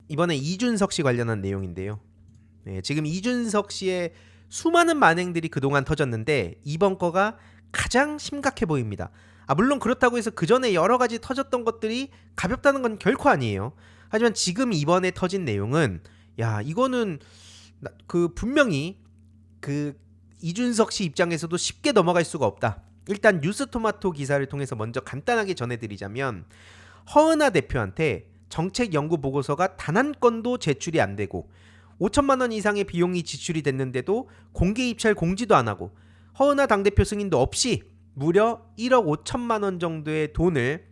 이번에 이준석 씨 관련한 내용인데요. 네, 지금 이준석 씨의 수많은 만행들이 그동안 터졌는데 이번 거가 가장 심각해 보입니다. 물론 그렇다고 해서 그 전에 여러 가지 터졌던 것들이 가볍다는 건 결코 아니에요. 하지만 지금 이번에 터진 내용은 이거는 분명히 그 이준석 씨 입장에서도 쉽게 넘어갈 수가 없다. 일단 뉴스토마토 기사를 통해서 먼저 간단하게 전해드리자면 허은하 대표한테 정책 연구 보고서가 단 한 건도 제출이 안 되고 5천만 원 이상의 비용이 지출이 됐는데도 공개 입찰 공지도 안 하고 허은하 당대표 승인도 없이 무려 1억 5천만 원 정도의 돈을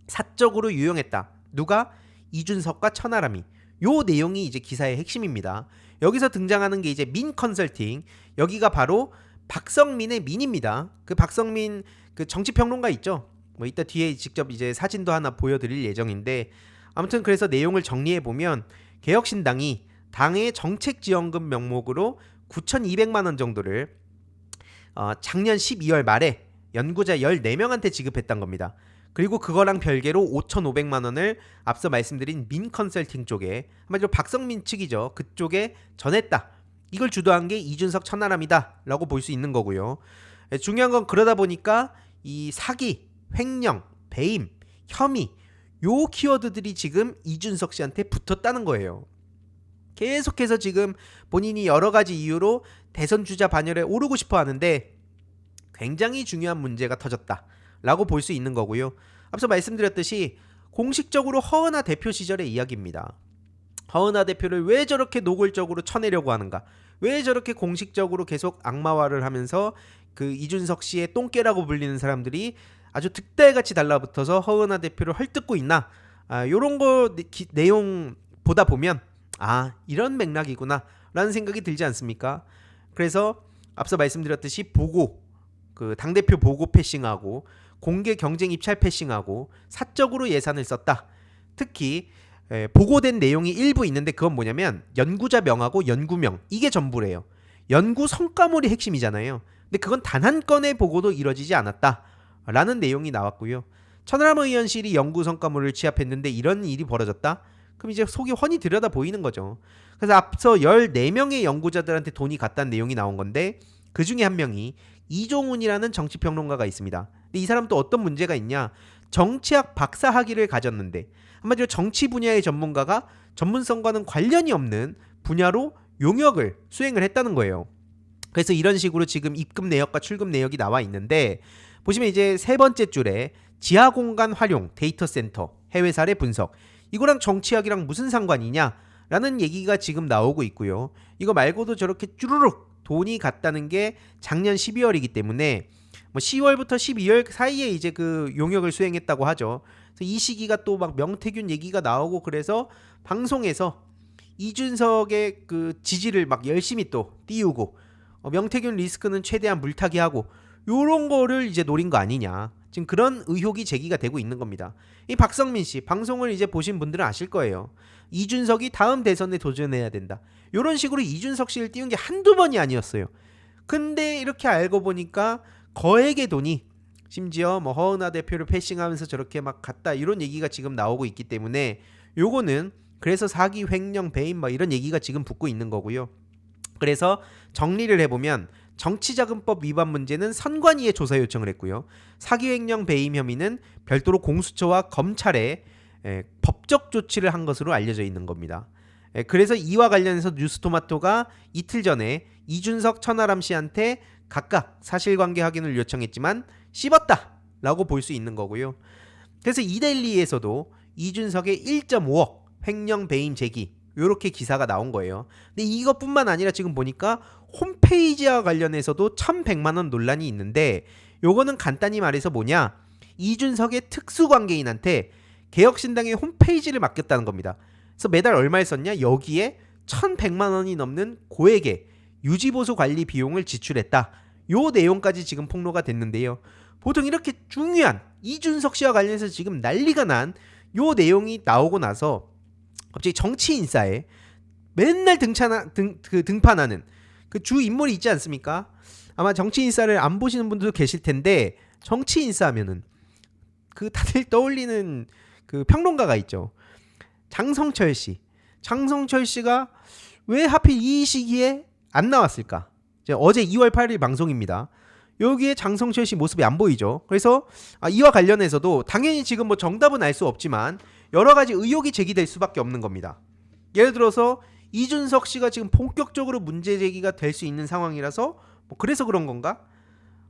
사적으로 유용했다. 누가? 이준석과 천하람이. 요 내용이 이제 기사의 핵심입니다. 여기서 등장하는 게 이제 민 컨설팅. 여기가 바로 박성민의 민입니다. 그 박성민 그 정치평론가 있죠. 뭐 이따 뒤에 직접 이제 사진도 하나 보여드릴 예정인데 아무튼 그래서 내용을 정리해 보면 개혁신당이 당의 정책지원금 명목으로 9,200만 원 정도를 작년 12월 말에 연구자 14명한테 지급했던 겁니다. 그리고 그거랑 별개로 5,500만 원을 앞서 말씀드린 민 컨설팅 쪽에 한마디로 박성민 측이죠. 그쪽에 전했다. 이걸 주도한 게 이준석 천하람이다 라고 볼 수 있는 거고요. 중요한 건 그러다 보니까 이 사기, 횡령, 배임, 혐의 요 키워드들이 지금 이준석 씨한테 붙었다는 거예요. 계속해서 지금 본인이 여러 가지 이유로 대선 주자 반열에 오르고 싶어 하는데 굉장히 중요한 문제가 터졌다라고 볼 수 있는 거고요. 앞서 말씀드렸듯이 공식적으로 허은하 대표 시절의 이야기입니다. 허은하 대표를 왜 저렇게 노골적으로 쳐내려고 하는가? 왜 저렇게 공식적으로 계속 악마화를 하면서 그 이준석 씨의 똥개라고 불리는 사람들이 아주 득달같이 달라붙어서 허은하 대표를 헐뜯고 있나? 요런 거 내용 보다 보면 이런 맥락이구나 라는 생각이 들지 않습니까? 그래서 앞서 말씀드렸듯이 그 당대표 보고 패싱하고 공개 경쟁 입찰 패싱하고 사적으로 예산을 썼다. 특히 보고된 내용이 일부 있는데 그건 뭐냐면 연구자 명하고 연구명 이게 전부래요. 연구 성과물이 핵심이잖아요. 근데 그건 단 한 건의 보고도 이뤄지지 않았다라는 내용이 나왔고요. 천하람 의원실이 연구 성과물을 취합했는데 이런 일이 벌어졌다? 그럼 이제 속이 훤히 들여다 보이는 거죠. 그래서 앞서 14명의 연구자들한테 돈이 갔다는 내용이 나온 건데 그 중에 한 명이 이종훈이라는 정치평론가가 있습니다. 근데 이 사람 또 어떤 문제가 있냐? 정치학 박사 학위를 가졌는데 한마디로 정치 분야의 전문가가 전문성과는 관련이 없는 분야로 용역을 수행을 했다는 거예요. 그래서 이런 식으로 지금 입금 내역과 출금 내역이 나와 있는데 보시면 이제 세 번째 줄에 지하공간 활용 데이터 센터 해외 사례 분석 이거랑 정치학이랑 무슨 상관이냐 라는 얘기가 지금 나오고 있고요. 이거 말고도 저렇게 쭈루룩 돈이 갔다는 게 작년 12월이기 때문에 뭐 10월부터 12월 사이에 이제 그 용역을 수행했다고 하죠. 그래서 이 시기가 또 막 명태균 얘기가 나오고 그래서 방송에서 이준석의 그 지지를 막 열심히 또 띄우고 명태균 리스크는 최대한 물타기 하고 요런 거를 이제 노린 거 아니냐. 지금 그런 의혹이 제기가 되고 있는 겁니다. 이 박성민 씨 방송을 이제 보신 분들은 아실 거예요. 이준석이 다음 대선에 도전해야 된다. 요런 식으로 이준석 씨를 띄운 게 한두 번이 아니었어요. 근데 이렇게 알고 보니까 거액의 돈이 심지어 뭐 허은하 대표를 패싱하면서 저렇게 막 갔다 이런 얘기가 지금 나오고 있기 때문에 요거는 그래서 사기, 횡령, 배임 막 이런 얘기가 지금 붙고 있는 거고요. 그래서 정리를 해보면 정치자금법 위반 문제는 선관위에 조사 요청을 했고요. 사기, 횡령, 배임 혐의는 별도로 공수처와 검찰에 법적 조치를 한 것으로 알려져 있는 겁니다. 그래서 이와 관련해서 뉴스토마토가 이틀 전에 이준석, 천하람 씨한테 각각 사실관계 확인을 요청했지만 씹었다 라고 볼 수 있는 거고요. 그래서 이데일리에서도 이준석의 1.5억 횡령 배임 제기 요렇게 기사가 나온 거예요. 근데 이것뿐만 아니라 지금 보니까 홈페이지와 관련해서도 1,100만원 논란이 있는데 요거는 간단히 말해서 뭐냐, 이준석의 특수관계인한테 개혁신당의 홈페이지를 맡겼다는 겁니다. 그래서 매달 얼마에 썼냐, 여기에 1,100만원이 넘는 고액의 유지보수 관리 비용을 지출했다. 요 내용까지 지금 폭로가 됐는데요. 보통 이렇게 중요한 이준석 씨와 관련해서 지금 난리가 난 요 내용이 나오고 나서 갑자기 정치 인사에 맨날 등판하는 그 주 인물이 있지 않습니까? 아마 정치 인사를 안 보시는 분들도 계실 텐데 정치 인사 하면은 그 다들 떠올리는 그 평론가가 있죠. 장성철 씨. 장성철 씨가 왜 하필 이 시기에 안 나왔을까? 어제 2월 8일 방송입니다. 여기에 장성철 씨 모습이 안 보이죠. 그래서 이와 관련해서도 당연히 지금 뭐 정답은 알 수 없지만 여러 가지 의혹이 제기될 수밖에 없는 겁니다. 예를 들어서 이준석 씨가 지금 본격적으로 문제 제기가 될 수 있는 상황이라서 뭐 그래서 그런 건가?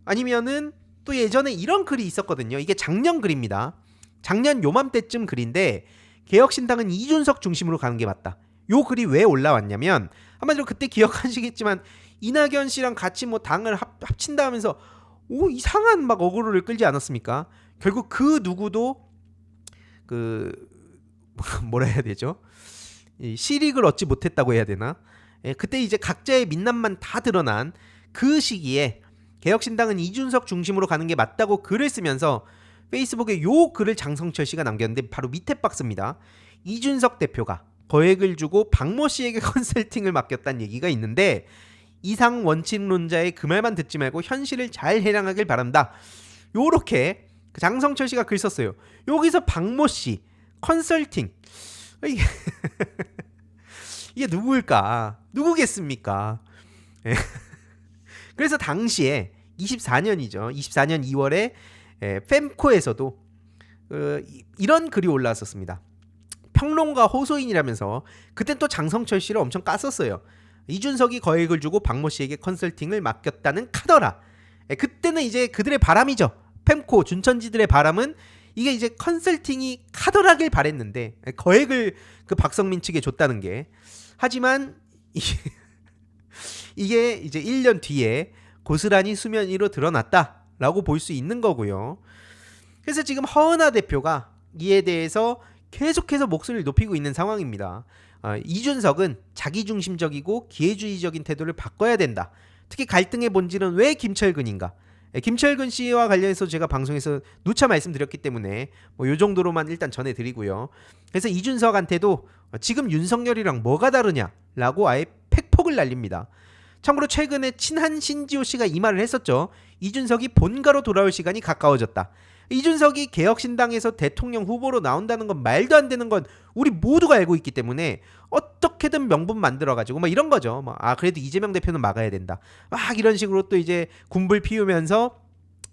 아니면은 또 예전에 이런 글이 있었거든요. 이게 작년 글입니다. 작년 요맘때쯤 글인데 개혁신당은 이준석 중심으로 가는 게 맞다. 요 글이 왜 올라왔냐면 한마디로 그때 기억하시겠지만 이낙연 씨랑 같이 뭐 당을 합친다 하면서 이상한 막 어그로를 끌지 않았습니까? 결국 그 누구도 뭐라 해야 되죠? 실익을 얻지 못했다고 해야 되나? 그때 이제 각자의 민낯만 다 드러난 그 시기에 개혁신당은 이준석 중심으로 가는 게 맞다고 글을 쓰면서 페이스북에 요 글을 장성철 씨가 남겼는데 바로 밑에 박스입니다. 이준석 대표가 거액을 주고 박모 씨에게 컨설팅을 맡겼다는 얘기가 있는데 이상 원칙론자의 그 말만 듣지 말고 현실을 잘 해량하길 바란다. 요렇게 장성철 씨가 글 썼어요. 여기서 박모 씨 컨설팅 이게 누구일까? 누구겠습니까? 그래서 당시에 24년이죠. 24년 2월에 fem코에서도 이런 글이 올라왔었습니다. 평론가 호소인이라면서 그땐 또 장성철 씨를 엄청 깠었어요. 이준석이 거액을 주고 박모 씨에게 컨설팅을 맡겼다는 카더라. 그때는 이제 그들의 바람이죠. fem코 준천지들의 바람은 이게 이제 컨설팅이 카더라길 바랬는데 거액을 그 박성민 측에 줬다는 게. 하지만 이게 이제 1년 뒤에 고스란히 수면 위로 드러났다라고 볼 수 있는 거고요. 그래서 지금 허은하 대표가 이에 대해서 계속해서 목소리를 높이고 있는 상황입니다. 이준석은 자기중심적이고 기회주의적인 태도를 바꿔야 된다. 특히 갈등의 본질은 왜 김철근인가? 김철근 씨와 관련해서 제가 방송에서 누차 말씀드렸기 때문에 요 정도로만 일단 전해드리고요. 그래서 이준석한테도 지금 윤석열이랑 뭐가 다르냐라고 아예 팩폭을 날립니다. 참고로 최근에 친한 신지호 씨가 이 말을 했었죠. 이준석이 본가로 돌아올 시간이 가까워졌다. 이준석이 개혁신당에서 대통령 후보로 나온다는 건 말도 안 되는 건 우리 모두가 알고 있기 때문에 어떻게든 명분 만들어가지고 막 이런 거죠. 그래도 이재명 대표는 막아야 된다. 막 이런 식으로 또 이제 군불 피우면서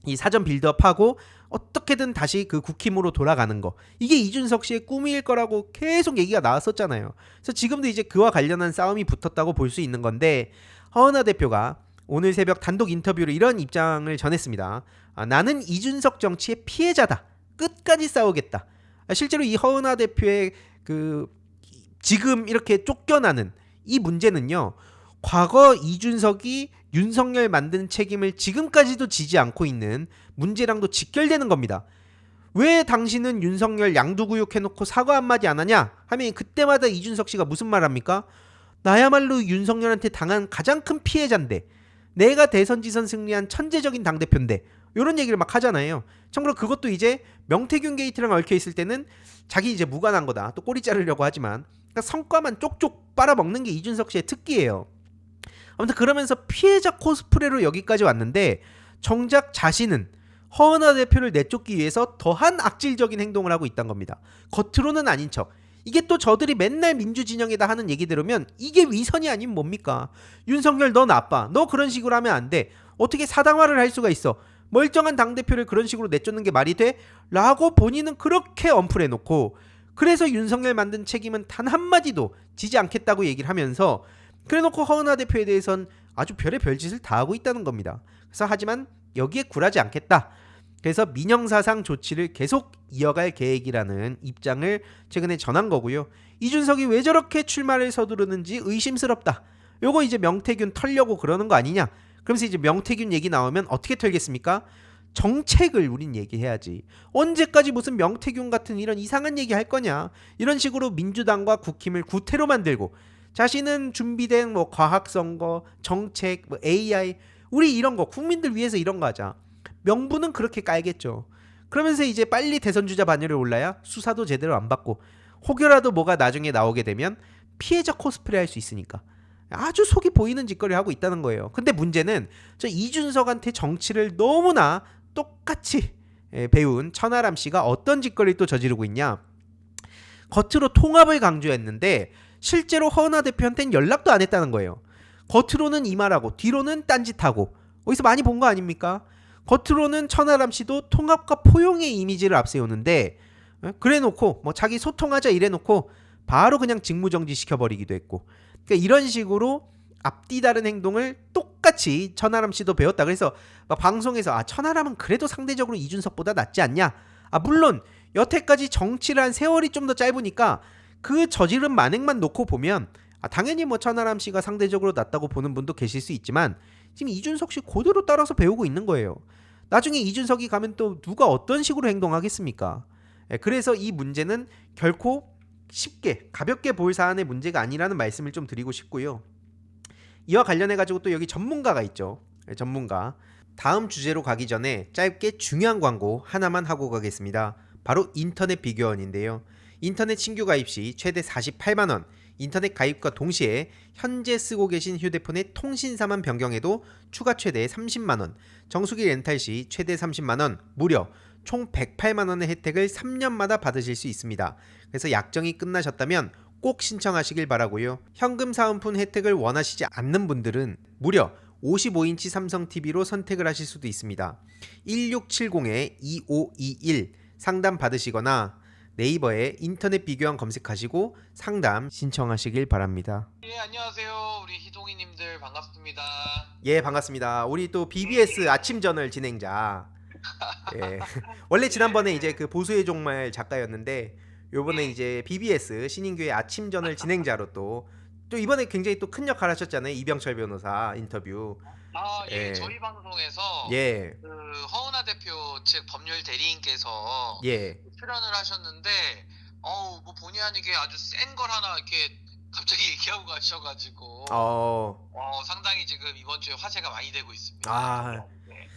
이 사전 빌드업하고 어떻게든 다시 그 국힘으로 돌아가는 거. 이게 이준석 씨의 꿈일 거라고 계속 얘기가 나왔었잖아요. 그래서 지금도 이제 그와 관련한 싸움이 붙었다고 볼 수 있는 건데 허은하 대표가 오늘 새벽 단독 인터뷰로 이런 입장을 전했습니다. 나는 이준석 정치의 피해자다. 끝까지 싸우겠다. 실제로 이 허은하 대표의 지금 이렇게 쫓겨나는 이 문제는요. 과거 이준석이 윤석열 만든 책임을 지금까지도 지지 않고 있는 문제랑도 직결되는 겁니다. 왜 당신은 윤석열 양두구육 해놓고 사과 한마디 안 하냐 하면 그때마다 이준석 씨가 무슨 말 합니까? 나야말로 윤석열한테 당한 가장 큰 피해자인데 내가 대선지선 승리한 천재적인 당대표인데 이런 얘기를 막 하잖아요. 참고로 그것도 이제 명태균 게이트랑 얽혀있을 때는 자기 이제 무관한 거다. 또 꼬리 자르려고 하지만 그러니까 성과만 쪽쪽 빨아먹는 게 이준석 씨의 특기예요. 아무튼 그러면서 피해자 코스프레로 여기까지 왔는데 정작 자신은 허은하 대표를 내쫓기 위해서 더한 악질적인 행동을 하고 있다는 겁니다. 겉으로는 아닌 척. 이게 또 저들이 맨날 민주진영에다 하는 얘기 들으면 이게 위선이 아니면 뭡니까? 윤석열 너 나빠. 너 그런 식으로 하면 안 돼. 어떻게 사당화를 할 수가 있어. 멀쩡한 당대표를 그런 식으로 내쫓는 게 말이 돼? 라고 본인은 그렇게 언플해놓고 그래서 윤석열 만든 책임은 단 한마디도 지지 않겠다고 얘기를 하면서 그래놓고 허은하 대표에 대해선 아주 별의 별짓을 다 하고 있다는 겁니다. 그래서 하지만 여기에 굴하지 않겠다. 그래서 민형사상 조치를 계속 이어갈 계획이라는 입장을 최근에 전한 거고요. 이준석이 왜 저렇게 출마를 서두르는지 의심스럽다. 요거 이제 명태균 털려고 그러는 거 아니냐. 그러면서 이제 명태균 얘기 나오면 어떻게 털겠습니까? 정책을 우린 얘기해야지. 언제까지 무슨 명태균 같은 이런 이상한 얘기 할 거냐. 이런 식으로 민주당과 국힘을 구태로 만들고 자신은 준비된 뭐 과학선거, 정책, 뭐 AI 우리 이런 거 국민들 위해서 이런 거 하자. 명분은 그렇게 깔겠죠. 그러면서 이제 빨리 대선주자 반열에 올라야 수사도 제대로 안 받고 혹여라도 뭐가 나중에 나오게 되면 피해자 코스프레 할 수 있으니까 아주 속이 보이는 짓거리 하고 있다는 거예요. 근데 문제는 저 이준석한테 정치를 너무나 똑같이 배운 천하람 씨가 어떤 짓거리를 또 저지르고 있냐. 겉으로 통합을 강조했는데 실제로 허은하 대표한테는 연락도 안 했다는 거예요. 겉으로는 이 말하고 뒤로는 딴짓하고 어디서 많이 본 거 아닙니까? 겉으로는 천하람 씨도 통합과 포용의 이미지를 앞세우는데 그래놓고 뭐 자기 소통하자 이래놓고 바로 그냥 직무정지 시켜버리기도 했고 그러니까 이런 식으로 앞뒤 다른 행동을 똑같이 천하람 씨도 배웠다. 그래서 막 방송에서 천하람은 그래도 상대적으로 이준석보다 낫지 않냐? 물론 여태까지 정치를 한 세월이 좀 더 짧으니까 그 저지른 만행만 놓고 보면 당연히 뭐 천하람 씨가 상대적으로 낫다고 보는 분도 계실 수 있지만 지금 이준석 씨 그대로 따라서 배우고 있는 거예요. 나중에 이준석이 가면 또 누가 어떤 식으로 행동하겠습니까? 그래서 이 문제는 결코 쉽게 가볍게 볼 사안의 문제가 아니라는 말씀을 좀 드리고 싶고요. 이와 관련해 가지고 또 여기 전문가가 있죠. 전문가. 다음 주제로 가기 전에 짧게 중요한 광고 하나만 하고 가겠습니다. 바로 인터넷 비교원인데요. 인터넷 신규 가입 시 최대 48만 원, 인터넷 가입과 동시에 현재 쓰고 계신 휴대폰의 통신사만 변경해도 추가 최대 30만 원, 정수기 렌탈 시 최대 30만 원, 무려 총 108만 원의 혜택을 3년마다 받으실 수 있습니다. 그래서 약정이 끝나셨다면 꼭 신청하시길 바라고요. 현금 사은품 혜택을 원하시지 않는 분들은 무려 55인치 삼성 TV로 선택을 하실 수도 있습니다. 1670-2521 상담 받으시거나 네이버에 인터넷 비교원 검색하시고 상담 신청하시길 바랍니다. 예, 안녕하세요. 우리 희동이님들 반갑습니다. 예, 반갑습니다. 우리 또 BBS 아침 저널 진행자. 예. 원래 지난번에 이제 그 보수의 종말 작가였는데 요번에 이제 BBS 신인교회 아침 저널 진행자로 또 이번에 굉장히 또 큰 역할 하셨잖아요. 이병철 변호사 인터뷰. 예, 예. 저희 방송에서 예. 그 허은하 대표 측 법률 대리인께서 예. 출연을 하셨는데, 뭐 본의 아니게 아주 센 걸 하나 이렇게 갑자기 얘기하고 가셔가지고, 상당히 지금 이번 주에 화제가 많이 되고 있습니다. 네.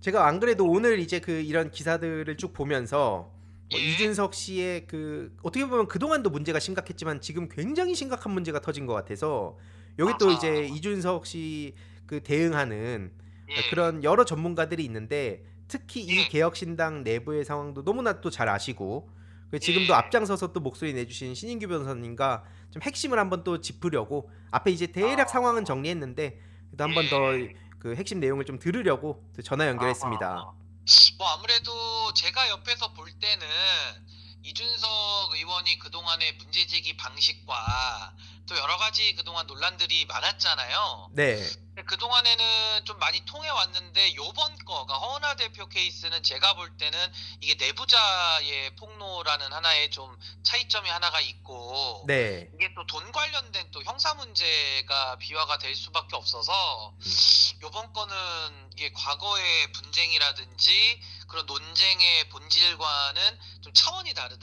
제가 안 그래도 오늘 이제 그 이런 기사들을 쭉 보면서 예. 이준석 씨의 그 어떻게 보면 그동안도 문제가 심각했지만 지금 굉장히 심각한 문제가 터진 것 같아서 여기 또 이제 이준석 씨 그 대응하는 예. 그런 여러 전문가들이 있는데 특히 이 예. 개혁신당 내부의 상황도 너무나 또 잘 아시고 지금도 예. 앞장서서 또 목소리 내주신 신인규 변호사님과 좀 핵심을 한번 또 짚으려고 앞에 이제 대략 상황은 정리했는데 또 한번 더 그 핵심 내용을 좀 들으려고 또 전화 연결했습니다. 뭐 아무래도 제가 옆에서 볼 때는 이준석 의원이 그동안의 문제제기 방식과 또 여러 가지 그동안 논란들이 많았잖아요. 네. 그동안에는 좀 많이 통해 왔는데 요번 거가 허은하 대표 케이스는 제가 볼 때는 이게 내부자의 폭로라는 하나의 좀 차이점이 하나가 있고 네. 이게 또 돈 관련된 또 형사 문제가 비화가 될 수밖에 없어서 요번 거는 이게 과거의 분쟁이라든지 그런 논쟁의 본질과는 좀 차원이 다르다.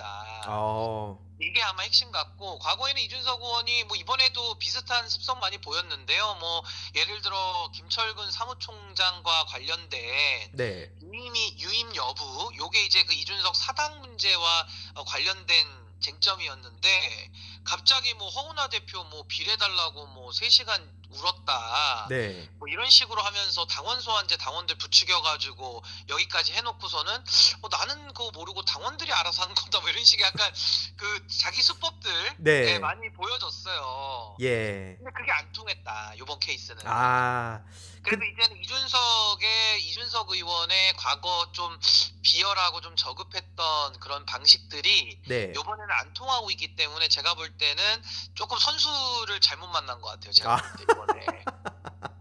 이게 아마 핵심 같고 핵심같고 이준석 의원이 뭐 이번에도 비슷한 습성 많이 보였는데요. 뭐 예를 들어 김철근 사무총장과 관련된 네. 유임 여부 요게 이제 그 이준석 사당 문제와 관련된 쟁점이었는데 갑자기 뭐 허은하 대표 뭐 비례달라고 뭐 3시간 울었다. 네. 뭐 이런 식으로 하면서 당원 소환제 당원들 부추겨가지고 여기까지 해놓고서는 나는 그거 모르고 당원들이 알아서 하는 거다 뭐 이런 식의 약간 그 자기 수법들 네. 많이 보여줬어요. 예. 근데 그게 안 통했다 요번 케이스는. 그래서 이제는 이준석 의원의 과거 좀 비열하고 좀 저급했던 그런 방식들이 네. 요번에는 안 통하고 있기 때문에 제가 볼 때는 조금 선수를 잘못 만난 것 같아요. 제가 볼 때 이번에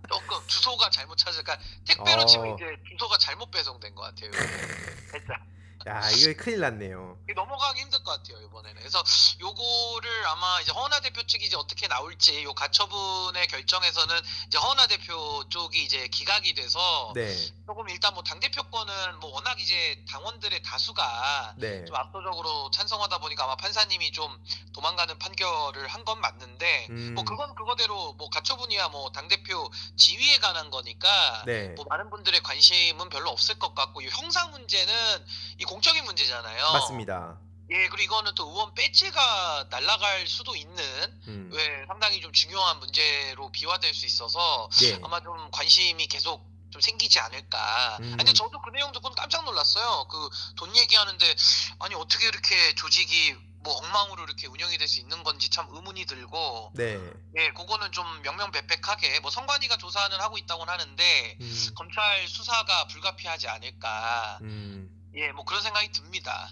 조금 주소가 잘못 찾으니까 택배로 치면 이제 주소가 잘못 배송된 것 같아요. 살짝. 야, 이거 큰일 났네요. 넘어가기 힘들 것 같아요 이번에는. 그래서 요거를 아마 이제 허은하 대표 측이 이제 어떻게 나올지 요 가처분의 결정에서는 이제 허은하 대표 쪽이 이제 기각이 돼서 네. 조금 일단 뭐 당 대표권은 뭐 워낙 이제 당원들의 다수가 네. 좀 압도적으로 찬성하다 보니까 아마 판사님이 좀 도망가는 판결을 한 건 맞는데 뭐 그건 그거대로 뭐 가처분이야 뭐 당 대표 지위에 관한 거니까 네. 뭐 많은 분들의 관심은 별로 없을 것 같고 이 형사 문제는 이 공적인 문제잖아요. 맞습니다. 예, 그리고 이거는 또 의원 배지가 날아갈 수도 있는 왜 상당히 좀 중요한 문제로 비화될 수 있어서 예. 아마 좀 관심이 계속 좀 생기지 않을까. 근데 저도 그 내용 듣고 깜짝 놀랐어요. 그 돈 얘기하는데 아니 어떻게 이렇게 조직이 뭐 엉망으로 이렇게 운영이 될 수 있는 건지 참 의문이 들고 네. 예 그거는 좀 명명백백하게 뭐 선관위가 조사는 하고 있다고는 하는데 음. 검찰 수사가 불가피하지 않을까. 음. 예 뭐 그런 생각이 듭니다.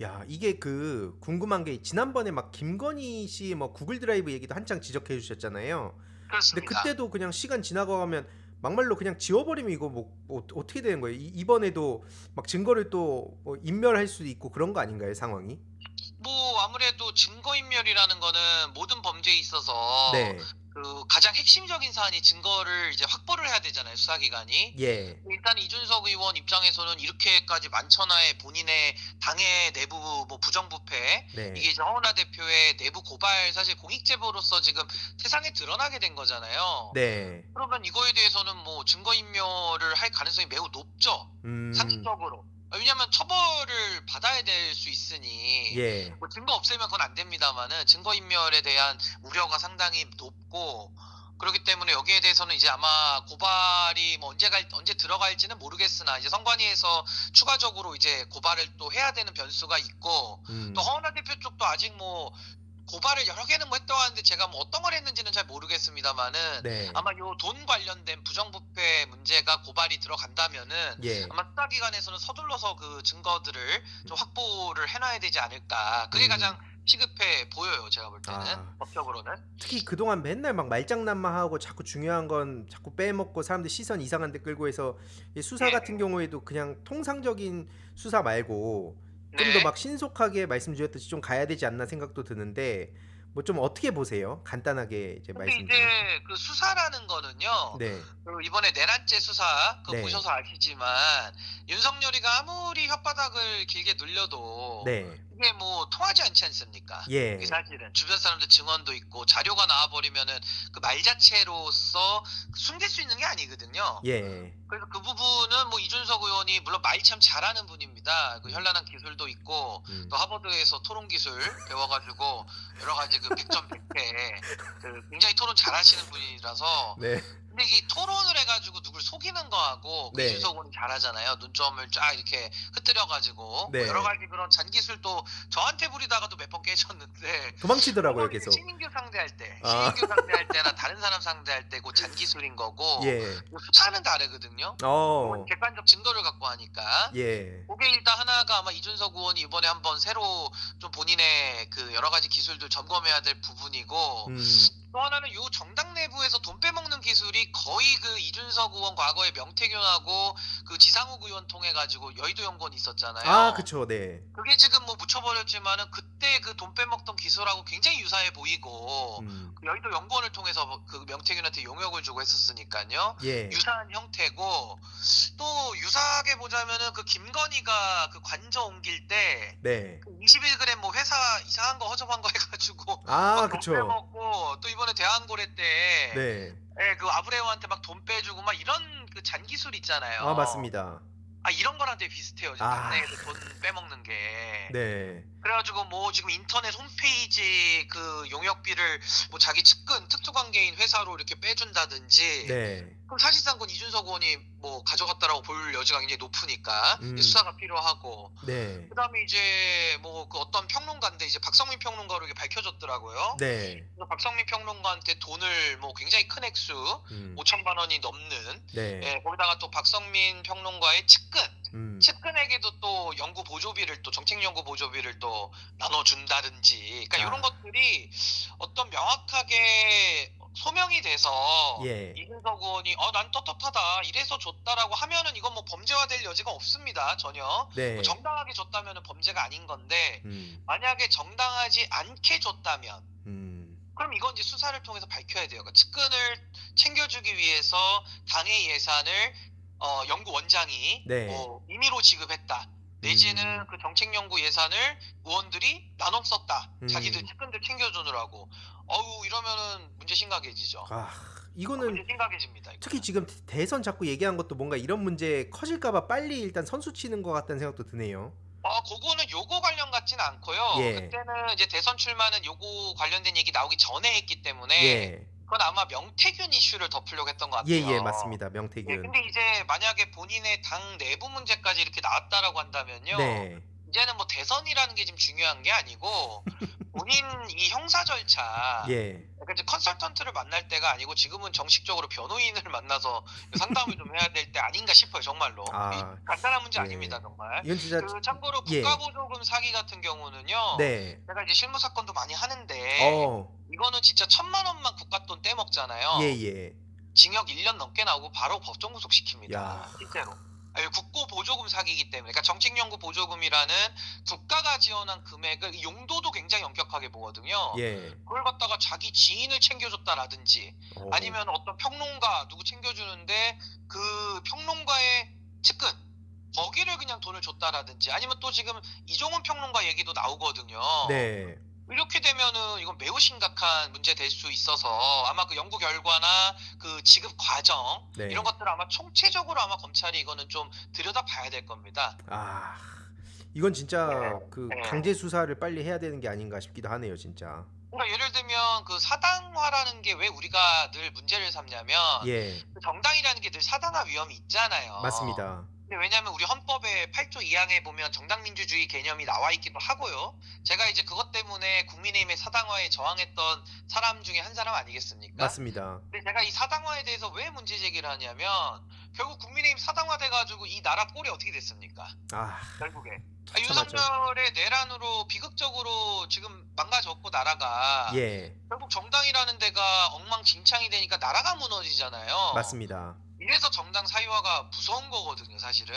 야, 이게 그 궁금한 게 지난번에 막 김건희 씨 뭐 구글 드라이브 얘기도 한창 지적해 주셨잖아요. 근데 그렇습니다. 그때도 그냥 시간 지나가면 막말로 그냥 지워버리면 이거 뭐 어떻게 되는 거예요? 이번에도 막 증거를 또뭐 인멸할 수도 있고 그런 거 아닌가요, 상황이? 뭐 아무래도 증거인멸이라는 거는 모든 범죄에 있어서 네. 그 가장 핵심적인 사안이 증거를 이제 확보를 해야 되잖아요, 수사기관이. 예. 일단 이준석 의원 입장에서는 이렇게까지 만천하에 본인의 당의 내부 뭐 부정부패 네. 이게 이제 허은하 대표의 내부 고발 사실 공익 제보로서 지금 세상에 드러나게 된 거잖아요. 네. 그러면 이거에 대해서는 뭐 증거인멸을 할 가능성이 매우 높죠. 음. 상식적으로. 왜냐하면 처벌을 받아야 될 수 있으니 예. 뭐 증거 없애면 그건 안 됩니다만은 증거인멸에 대한 우려가 상당히 높고 그렇기 때문에 여기에 대해서는 이제 아마 고발이 뭐 언제 들어갈지는 모르겠으나 이제 선관위에서 추가적으로 이제 고발을 또 해야 되는 변수가 있고 음. 또 허은하 대표 쪽도 아직 뭐 고발을 여러 개는 뭐 했다고 하는데 제가 뭐 어떤 걸 했는지는 잘 모르겠습니다만은 네. 아마 요 돈 관련된 부정부패 문제가 고발이 들어간다면은 예. 아마 수사기관에서는 서둘러서 그 증거들을 좀 확보를 해놔야 되지 않을까. 그게 음. 가장 시급해 보여요. 제가 볼 때는 아. 법적으로는. 특히 그동안 맨날 막 말장난만 하고 자꾸 중요한 건 자꾸 빼먹고 사람들 시선 이상한 데 끌고 해서 이 수사 네. 같은 경우에도 그냥 통상적인 수사 말고 좀 더 네. 막 신속하게 말씀 주셨듯이 좀 가야 되지 않나 생각도 드는데 뭐 좀 어떻게 보세요? 간단하게 이제 근데 말씀 주세요. 이제 그 수사라는 거는요. 네. 그 이번에 내란죄 수사 그거 네. 보셔서 아시지만 윤석열이가 아무리 혓바닥을 길게 늘려도 네. 이게 뭐 통하지 않지 않습니까? 예. 이게 사실은 주변 사람들 증언도 있고 자료가 나와버리면은 그 말 자체로서 숨길 수 있는 게 아니거든요. 예. 그래서 그 부분은 뭐 이준석 의원이 물론 말 참 잘하는 분입니다. 그 현란한 기술도 있고 음. 또 하버드에서 토론 기술 배워가지고 여러 가지 그 백전백패 그 굉장히 토론 잘하시는 분이라서 네. 근데 이게 토론을 해가지고 누굴 속이는 거하고 그 네. 이준석 의원이 잘하잖아요. 눈점을 쫙 이렇게 흐트려가지고 네. 뭐 여러 가지 그런 잔기술도 저한테 부리다가도 몇 번 깨졌는데 도망치더라고요, 그건 이제 계속. 신인규 상대할 때, 아. 신인규 상대할 때나 다른 사람 상대할 때 그 잔기술인 거고 예. 수사는 다르거든요. 어. 객관적 증거를 갖고 하니까. 예. 그게 일단 하나가 아마 이준석 의원이 이번에 한번 새로 좀 본인의 그 여러 가지 기술들 점검해야 될 부분이고 또 하나는 요 정당 내부에서 돈 빼먹는 기술이 거의 그 이준석 의원 과거에 명태균하고 그 지상욱 의원 통해 가지고 여의도 연구원 있었잖아요. 아, 그쵸. 네. 그게 지금 뭐 묻혀버렸지만은 그때 그 돈 빼먹던 기술하고 굉장히 유사해 보이고 음. 그 여의도 연구원을 통해서 그 명태균한테 용역을 주고 했었으니까요. 예. 유사한 형태고 또 유사하게 보자면은 그 김건희가 그 관저 옮길 때 네. 21g 뭐 회사 이상한 거 허접한 거 해가지고 아, 막 돈 그쵸. 빼먹고 또 이번에 대한고래 때 네. 예, 그 아브레오한테 막 돈 빼주고 막 이런 그 잔기술 있잖아요. 아, 맞습니다. 아 이런 거랑 되게 비슷해요. 지금 아. 당내에서 돈 빼먹는 게. 네. 그래가지고 뭐 지금 인터넷 홈페이지 그 용역비를 뭐 자기 측근 특수관계인 회사로 이렇게 빼준다든지. 네. 그럼 사실상 그건 이준석 의원이 뭐 가져갔다라고 볼 여지가 굉장히 높으니까 이제 수사가 필요하고. 네. 그다음에 이제 뭐 그 어떤 평론가인데 이제 박성민 평론가로 이게 밝혀졌더라고요. 네. 그래서 박성민 평론가한테 돈을 뭐 굉장히 큰 액수 5천만 원이 넘는 네. 예, 거기다가 또 박성민 평론가의 측근에게도 또 연구 보조비를 또 정책 연구 보조비를 또 나눠준다든지 그러니까 아. 이런 것들이 어떤 명확하게 소명이 돼서 예. 이준석 의원이 난 떳떳하다 이래서 줬다라고 하면은 이건 뭐 범죄화될 여지가 없습니다 전혀. 네. 뭐 정당하게 줬다면은 범죄가 아닌 건데 음. 만약에 정당하지 않게 줬다면 음. 그럼 이건 이제 수사를 통해서 밝혀야 돼요. 그러니까 측근을 챙겨주기 위해서 당의 예산을 연구원장이 네. 뭐 임의로 지급했다. 내지는 그 정책연구 예산을 의원들이 나눠 썼다. 자기들 측근들 챙겨주느라고. 이러면은 문제 심각해지죠. 아, 문제 이거는 심각해집니다. 이거는. 특히 지금 대선 자꾸 얘기한 것도 뭔가 이런 문제 커질까봐 빨리 일단 선수 치는 것 같다는 생각도 드네요. 그거는 요거 관련 같지는 않고요. 예. 그때는 이제 대선 출마는 요거 관련된 얘기 나오기 전에 했기 때문에 예. 그건 아마 명태균 이슈를 덮으려고 했던 것 같아요. 예, 맞습니다. 예, 명태균. 근데 이제 만약에 본인의 당 내부 문제까지 이렇게 나왔다라고 한다면요. 네. 이제는 뭐 대선이라는 게 지금 중요한 게 아니고 본인 이 형사 절차 예. 그러니까 이제 컨설턴트를 만날 때가 아니고 지금은 정식적으로 변호인을 만나서 상담을 좀 해야 될 때 아닌가 싶어요 정말로. 아, 간단한 문제 예. 아닙니다 정말. 이건 진짜 참고로 예. 국가보조금 사기 같은 경우는요. 네. 제가 이제 실무 사건도 많이 하는데 어. 이거는 진짜 1,000만 원만 국가돈 떼먹잖아요. 예, 예. 징역 1년 넘게 나오고 바로 법정 구속시킵니다. 야. 실제로. 국고 보조금 사기이기 때문에 그러니까 정책연구 보조금이라는 국가가 지원한 금액을 용도도 굉장히 엄격하게 보거든요. 예. 그걸 갖다가 자기 지인을 챙겨줬다라든지 아니면 어떤 평론가 누구 챙겨주는데 그 평론가의 측근 거기를 그냥 돈을 줬다라든지 아니면 또 지금 이종훈 평론가 얘기도 나오거든요. 네. 이렇게 되면은 이건 매우 심각한 문제 될 수 있어서 아마 그 연구 결과나 그 지급 과정 네. 이런 것들 아마 총체적으로 아마 검찰이 이거는 좀 들여다봐야 될 겁니다. 아, 이건 진짜 그 네. 강제 수사를 빨리 해야 되는 게 아닌가 싶기도 하네요, 진짜. 그러니까 예를 들면 그 사당화라는 게 왜 우리가 늘 문제를 삼냐면 예, 그 정당이라는 게 늘 사당화 위험이 있잖아요. 맞습니다. 근데 왜냐하면 우리 헌법의 8조 2항에 보면 정당민주주의 개념이 나와 있기도 하고요. 제가 이제 그것 때문에 국민의힘의 사당화에 저항했던 사람 중에 한 사람 아니겠습니까? 맞습니다. 근데 제가 이 사당화에 대해서 왜 문제 제기를 하냐면 결국 국민의힘 사당화 돼가지고 이 나라 꼴이 어떻게 됐습니까? 아, 결국에 처참하죠. 윤석열의 내란으로 비극적으로 지금 망가졌고 나라가 예, 결국 정당이라는 데가 엉망진창이 되니까 나라가 무너지잖아요. 맞습니다. 이래서 정당 사유화가 무서운 거거든요, 사실은.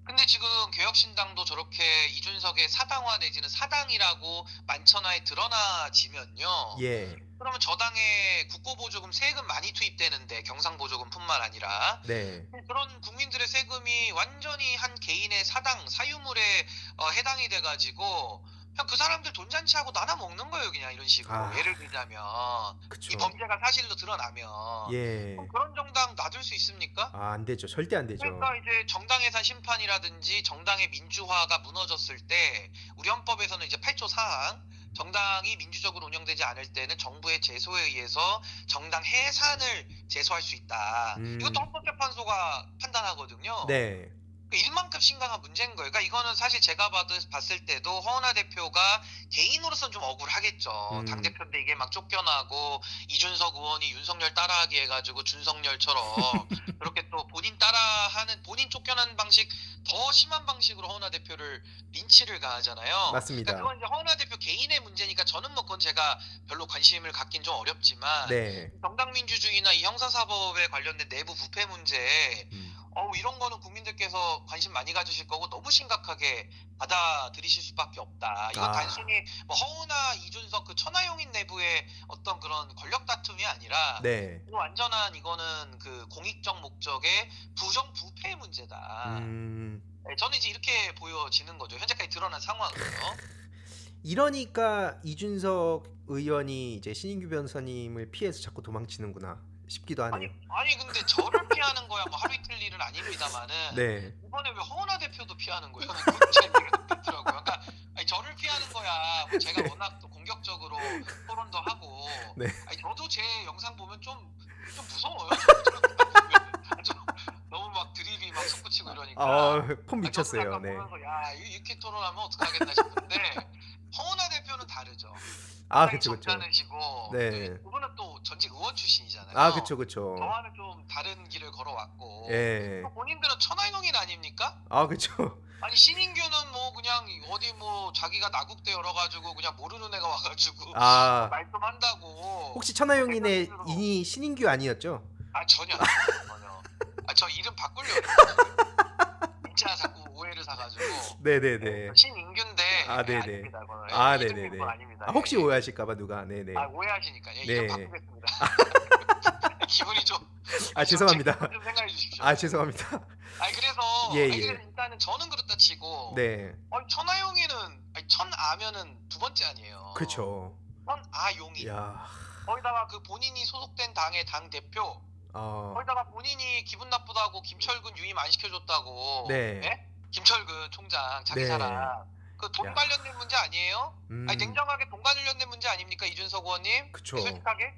근데 지금 개혁신당도 저렇게 이준석의 사당화 내지는 사당이라고 만천하에 드러나지면요. 예, 그러면 저당에 국고보조금 세금 많이 투입되는데 경상보조금뿐만 아니라 네, 그런 국민들의 세금이 완전히 한 개인의 사당 사유물에 해당이 돼가지고 그냥 그 사람들 돈잔치하고 나눠 먹는 거예요 그냥 이런 식으로. 아. 예를 들자면 그쵸. 이 범죄가 사실로 드러나면 예, 그럼 그런 정당 놔둘 수 있습니까? 아, 안 되죠. 절대 안 되죠. 그러니까 이제 정당예산 심판이라든지 정당의 민주화가 무너졌을 때 우리 헌법에서는 이제 8조 4항 정당이 민주적으로 운영되지 않을 때는 정부의 제소에 의해서 정당 해산을 제소할 수 있다. 이것도 헌법재판소가 판단하거든요. 네, 일만큼 심각한 문제인 거예요. 그러니까 이거는 사실 제가 봤을 때도 허은하 대표가 개인으로서는 좀 억울하겠죠. 당대표인데 이게 막 쫓겨나고 이준석 의원이 윤석열 따라하기 해가지고 준석열처럼 그렇게 또 본인 따라하는 본인 쫓겨난 방식 더 심한 방식으로 허은하 대표를 린치를 가하잖아요. 맞습니다. 그러니까 그건 이제 허은하 대표 개인의 문제니까 저는 뭐 그건 제가 별로 관심을 갖긴 좀 어렵지만 네, 정당민주주의나 이 형사사법에 관련된 내부 부패 문제 이런 거는 국민들께서 관심 많이 가지실 거고 너무 심각하게 받아들이실 수밖에 없다. 이건 단순히 뭐 허은하, 이준석 그 천하용인 내부의 어떤 그런 권력 다툼이 아니라 네, 완전한 이거는 그 공익적 목적의 부정부패의 문제다. 네, 저는 이제 이렇게 보여지는 거죠. 현재까지 드러난 상황은요. 이러니까 이준석 의원이 이제 신인규 변호사님을 피해서 자꾸 도망치는구나 싶기도 하네요. 아니 근데 저를 피하는 거야 뭐 하루 이틀 일은 아닙니다만은 네, 이번에 왜 허은하 대표도 피하는 거예요? 그건 제 얘기가 듣더라고요. 그러니까 아니, 저를 피하는 거야. 뭐 제가 워낙 또 공격적으로 토론도 하고. 네. 아니, 저도 제 영상 보면 좀 무서워요. 좀 너무 막 드립이 막 솟구치고 이러니까. 폼 미쳤어요. 저도 약간 네. 보면서 야 이렇게 토론하면 어떡하겠나 싶은데 허은하 대표는 다르죠. 아, 그쵸, 그쵸. 점잖으시고 네. 그분은 또 전직 의원 출신이잖아요. 아, 그쵸, 그쵸. 저와는 좀 다른 길을 걸어왔고. 예. 본인들은 천하용인 아닙니까? 아, 그쵸. 아니 신인규는 뭐 그냥 어디 뭐 자기가 나국대 열어가지고 그냥 모르는 애가 와가지고 아, 말씀한다고. 혹시 천하용인의 대표적으로. 인이 신인규 아니었죠? 아 전혀 전혀. 저 이름 바꾸려고. 진짜 자꾸 오해를 사가지고. 네네네. 신인규인데. 아, 네네. 아닙니다, 그거는. 아, 이름 네네네. 그건 아닙니다. 아, 혹시 오해하실까봐 누가? 네네. 오해하시니까요. 네. 이름 바꾸겠습니다. 기분이 좀. 아, 죄송합니다. 좀 생각해 주십시오. 아, 죄송합니다. 아니 그래서 예, 아니, 예. 그래서 일단은 저는 그렇다 치고. 네. 천하용인은 천아면은 두 번째 아니에요. 그쵸. 천아용인. 야. 거기다가 그 본인이 소속된 당의 당 대표. 거기다가 본인이 기분 나쁘다고 김철근 유임 안 시켜줬다고. 네. 예? 김철근 총장 자기 네. 사람. 그 돈 야. 관련된 문제 아니에요? 아니 냉정하게 돈 관련된 문제 아닙니까 이준석 의원님? 그쵸. 솔직하게?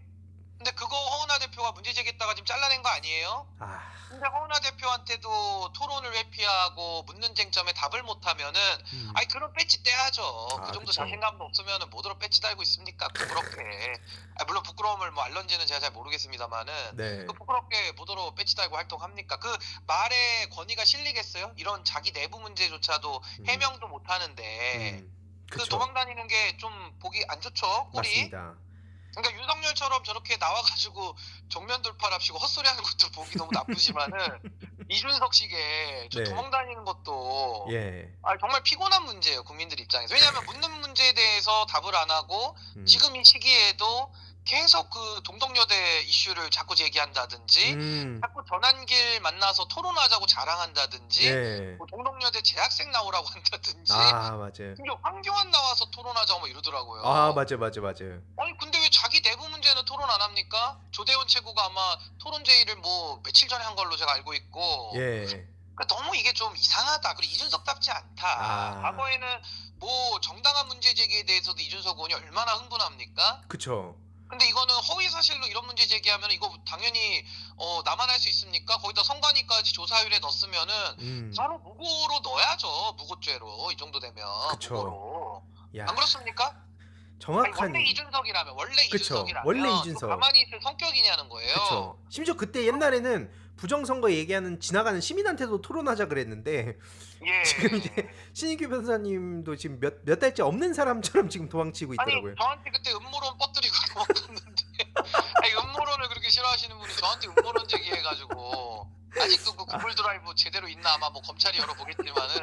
근데 그거 허은하 대표가 문제 제기했다가 지금 잘라낸 거 아니에요? 아, 근데 허은하 대표한테도 토론을 회피하고 묻는 쟁점에 답을 못하면은 음. 아니 그런 배지 떼야죠. 아, 그 정도 그쵸. 자신감도 없으면은 뭐더러 배지 달고 있습니까? 부끄럽게. 물론 부끄러움을 뭐 알런지는 제가 잘 모르겠습니다만은 네. 그 부끄럽게 뭐더러 배지 달고 활동합니까? 그 말에 권위가 실리겠어요? 이런 자기 내부 문제조차도 해명도 못 하는데 그 그쵸. 도망다니는 게 좀 보기 안 좋죠, 꼴이. 맞습니다. 그러니까 윤석열처럼 저렇게 나와가지고 정면 돌파랍시고 헛소리하는 것도 보기 너무 나쁘지만은 이준석식의 저 네. 도망다니는 것도 예. 정말 피곤한 문제예요, 국민들 입장에서. 왜냐하면 묻는 문제에 대해서 답을 안 하고 지금 이 시기에도 계속 그 동덕여대 이슈를 자꾸 제기한다든지 자꾸 전환길 만나서 토론하자고 자랑한다든지 예. 뭐 동덕여대 재학생 나오라고 한다든지 아, 맞아요. 심지어 황교안 나와서 토론하자고 뭐 이러더라고요. 아, 맞아요. 아니 근데 왜 자기 내부 문제는 토론 안 합니까? 조대원 최고가 아마 토론 제의를 뭐 며칠 전에 한 걸로 제가 알고 있고. 예. 그러니까 너무 이게 좀 이상하다. 그리고 이준석답지 않다. 아. 과거에는 뭐 정당한 문제 제기에 대해서도 이준석 의원이 얼마나 흥분합니까? 그쵸. 근데 이거는 허위 사실로 이런 문제 제기하면 이거 당연히 나만 할 수 있습니까? 거기다 선관위까지 조사율에 넣었으면은 바로 무고로 넣어야죠. 무고죄로 이 정도 되면. 그쵸. 무고로. 야, 안 그렇습니까? 정확한. 원래 이준석이라면 그쵸. 이준석이라면 원래 이준석. 가만히 있을 성격이냐는 거예요. 그쵸. 심지어 그때 옛날에는 부정선거 얘기하는 지나가는 시민한테도 토론하자 그랬는데 예. 지금 이제 신인규 변호사님도 지금 몇 달째 없는 사람처럼 지금 도망치고 있더라고요. 아니 저한테 그때 음모론 뻗뜨리고 도망갔는데 아니 음모론을 그렇게 싫어하시는 분이 저한테 음모론 제기해가지고 아직도 그 구글 드라이브 제대로 있나 아마 뭐 검찰이 열어보겠지만은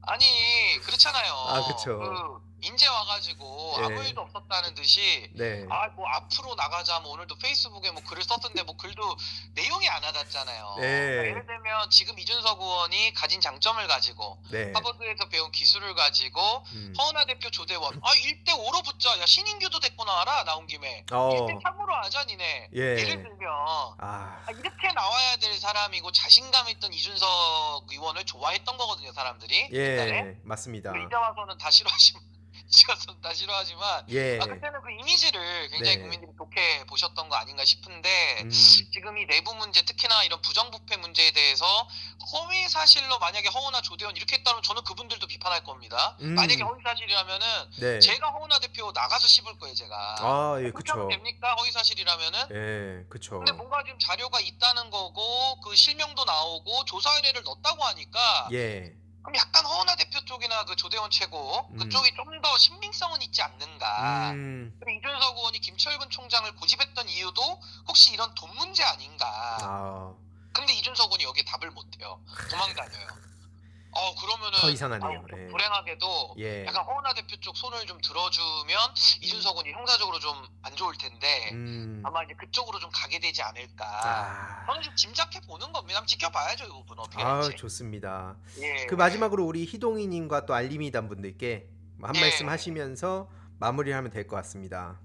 아니 그렇잖아요. 아, 그쵸. 그 인제 와가지고 예. 아무 일도 없었다는 듯이 네. 뭐 앞으로 나가자 뭐 오늘도 페이스북에 뭐 글을 썼던데 뭐 글도 내용이 안 와닿잖아요. 네. 그러니까 예를 들면 지금 이준석 의원이 가진 장점을 가지고 네. 하버드에서 배운 기술을 가지고 허은하 대표 조대원 1대 5로 붙자. 야 신인규도 데리고 나와라 나온 김에 1대 3으로 하자 니네. 예. 예를 들면 이렇게 나와야 될 사람이고 자신감 있던 이준석 의원을 좋아했던 거거든요 사람들이. 옛날에. 예. 맞습니다. 근데 이제 와서는 다 싫어하지만 다 싫어하지만 예. 그때는 그 이미지를 굉장히 네. 국민들이 좋게 보셨던 거 아닌가 싶은데 음. 지금 이 내부 문제 특히나 이런 부정부패 문제에 대해서 허위 사실로 만약에 허은하 조대원 이렇게 했다면 저는 그분들도 비판할 겁니다. 만약에 허위 사실이라면은 네. 제가 허은하 대표 나가서 씹을 거예요 제가. 아, 예, 그렇게 하면 그쵸. 됩니까 허위 사실이라면은? 예, 그쵸. 근데 뭔가 지금 자료가 있다는 거고 그 실명도 나오고 조사 의뢰를 넣었다고 하니까 예. 그럼 약간 허은하 대표 쪽이나 그 조대원 최고 그쪽이 좀 더 신빙성은 있지 않는가. 그리고 이준석 의원이 김철근 총장을 고집했던 이유도 혹시 이런 돈 문제 아닌가. 아, 근데 이준석 의원이 여기에 답을 못해요. 도망다녀요. 그러면은 더 이상하네요. 좀 예. 불행하게도 예. 약간 허은하 대표 쪽 손을 좀 들어주면 이준석 의원이 형사적으로 좀 안 좋을 텐데 아마 이제 그쪽으로 좀 가게 되지 않을까. 저는 좀 짐작해 보는 겁니다. 한번 지켜봐야죠 이 부분 어떻게 될지. 좋습니다. 예. 그 마지막으로 우리 희동이님과 또 알림이단 분들께 한 예. 말씀 하시면서 마무리하면 될 것 같습니다.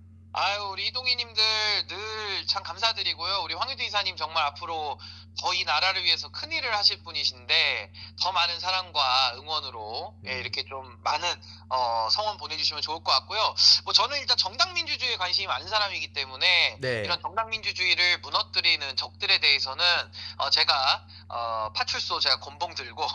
우리 이동희님들 늘 참 감사드리고요. 우리 황유두 이사님 정말 앞으로 더 이 나라를 위해서 큰 일을 하실 분이신데 더 많은 사랑과 응원으로 이렇게 좀 많은 성원 보내주시면 좋을 것 같고요. 뭐 저는 일단 정당 민주주의에 관심이 많은 사람이기 때문에 네. 이런 정당 민주주의를 무너뜨리는 적들에 대해서는 제가 파출소 제가 곤봉 들고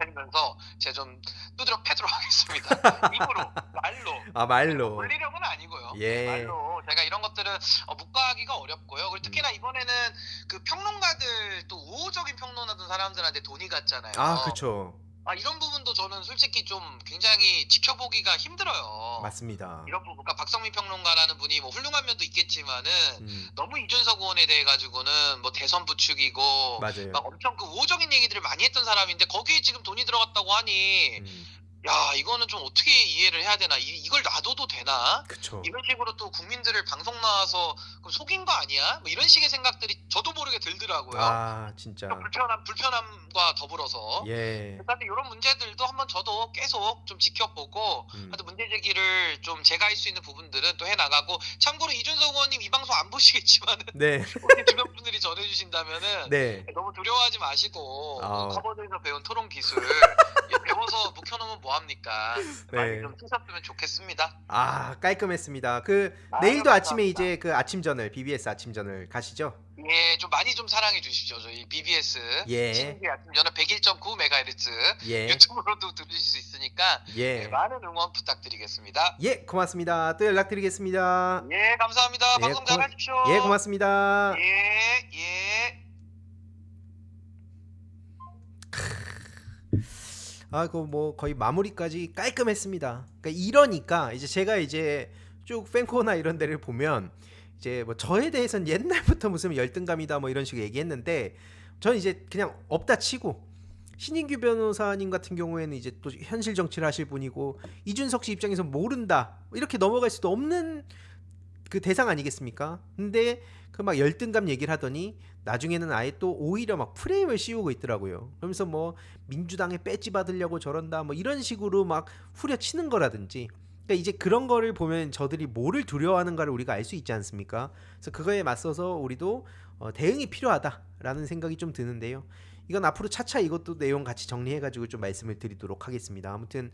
다니면서 제가 좀 두드려 패도록 하겠습니다. 입으로 말로. 말로. 권리력은 아니고요. 예. 말로 제가 이런 것들은 묵과하기가 어렵고요. 그리고 특히나 이번에는 그 평론가들 또 우호적인 평론하던 사람들한테 돈이 갔잖아요. 그쵸. 이런 부분도 저는 솔직히 좀 굉장히 지켜보기가 힘들어요. 맞습니다. 이런 부분, 그러니까 박성민 평론가라는 분이 뭐 훌륭한 면도 있겠지만은 너무 이준석 의원에 대해 가지고는 뭐 대선 부추기고 맞아요. 막 엄청 그 우호적인 얘기들을 많이 했던 사람인데 거기에 지금 돈이 들어갔다고 하니 야 이거는 좀 어떻게 이해를 해야 되나 이걸 놔둬도 되나 그쵸. 이런 식으로 또 국민들을 방송 나와서 그럼 속인 거 아니야 뭐 이런 식의 생각들이 저도 모르게 들더라고요. 진짜. 불편함과 더불어서 예. 사실 이런 문제들도 한번 저도 계속 좀 지켜보고 하여튼 문제 제기를 좀 제가 할 수 있는 부분들은 또 해나가고 참고로 이준석 의원님 이 방송 안 보시겠지만은 네. 우리 주변 분들이 전해주신다면은 네. 너무 두려워하지 마시고 아. 하버드에서 배운 토론 기술 배워서 묵혀놓으면 뭐합니까? 많이 네. 좀 쓰셨으면 좋겠습니다. 아, 깔끔했습니다. 그 아유, 내일도 아침에 감사합니다. 이제 그 아침전을 BBS 아침전을 가시죠? 예, 좀 많이 좀 사랑해 주십시오. 저희 BBS 예. 신인기 아침 저는 101.9MHz 예. 유튜브로도 들으실 수 있으니까 예. 많은 응원 부탁드리겠습니다. 예, 고맙습니다. 또 연락드리겠습니다. 예, 감사합니다. 예, 방송 잘하십시오. 예, 고맙습니다. 예, 예. 아, 그 뭐 거의 마무리까지 깔끔했습니다. 그러니까 이러니까 이제 제가 이제 쭉 팬코나 이런 데를 보면 이제 뭐 저에 대해서는 옛날부터 무슨 열등감이다 뭐 이런 식으로 얘기했는데 저는 이제 그냥 없다 치고 신인규 변호사님 같은 경우에는 이제 또 현실 정치를 하실 분이고 이준석 씨 입장에서 모른다 이렇게 넘어갈 수도 없는 그 대상 아니겠습니까? 근데 그 막 열등감 얘기를 하더니 나중에는 아예 또 오히려 막 프레임을 씌우고 있더라고요. 그러면서 뭐 민주당에 배지 받으려고 저런다 뭐 이런 식으로 막 후려치는 거라든지 그러니까 이제 그런 거를 보면 저들이 뭐를 두려워하는가를 우리가 알 수 있지 않습니까? 그래서 그거에 맞서서 우리도 대응이 필요하다라는 생각이 좀 드는데요. 이건 앞으로 차차 이것도 내용 같이 정리해가지고 좀 말씀을 드리도록 하겠습니다. 아무튼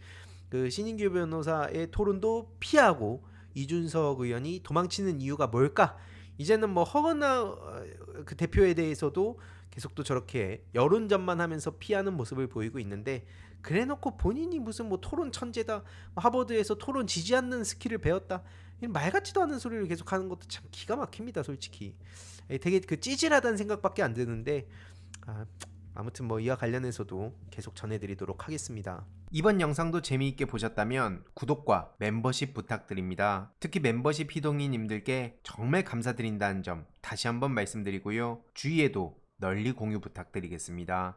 그 신인규 변호사의 토론도 피하고 이준석 의원이 도망치는 이유가 뭘까? 이제는 뭐 허건나 그 대표에 대해서도 계속 또 저렇게 여론전만 하면서 피하는 모습을 보이고 있는데 그래놓고 본인이 무슨 뭐 토론 천재다 하버드에서 토론 지지 않는 스킬을 배웠다 이런 말 같지도 않은 소리를 계속 하는 것도 참 기가 막힙니다 솔직히. 되게 그 찌질하다는 생각밖에 안 드는데 아무튼 뭐 이와 관련해서도 계속 전해드리도록 하겠습니다. 이번 영상도 재미있게 보셨다면 구독과 멤버십 부탁드립니다. 특히 멤버십 희동이님들께 정말 감사드린다는 점 다시 한번 말씀드리고요. 주위에도 널리 공유 부탁드리겠습니다.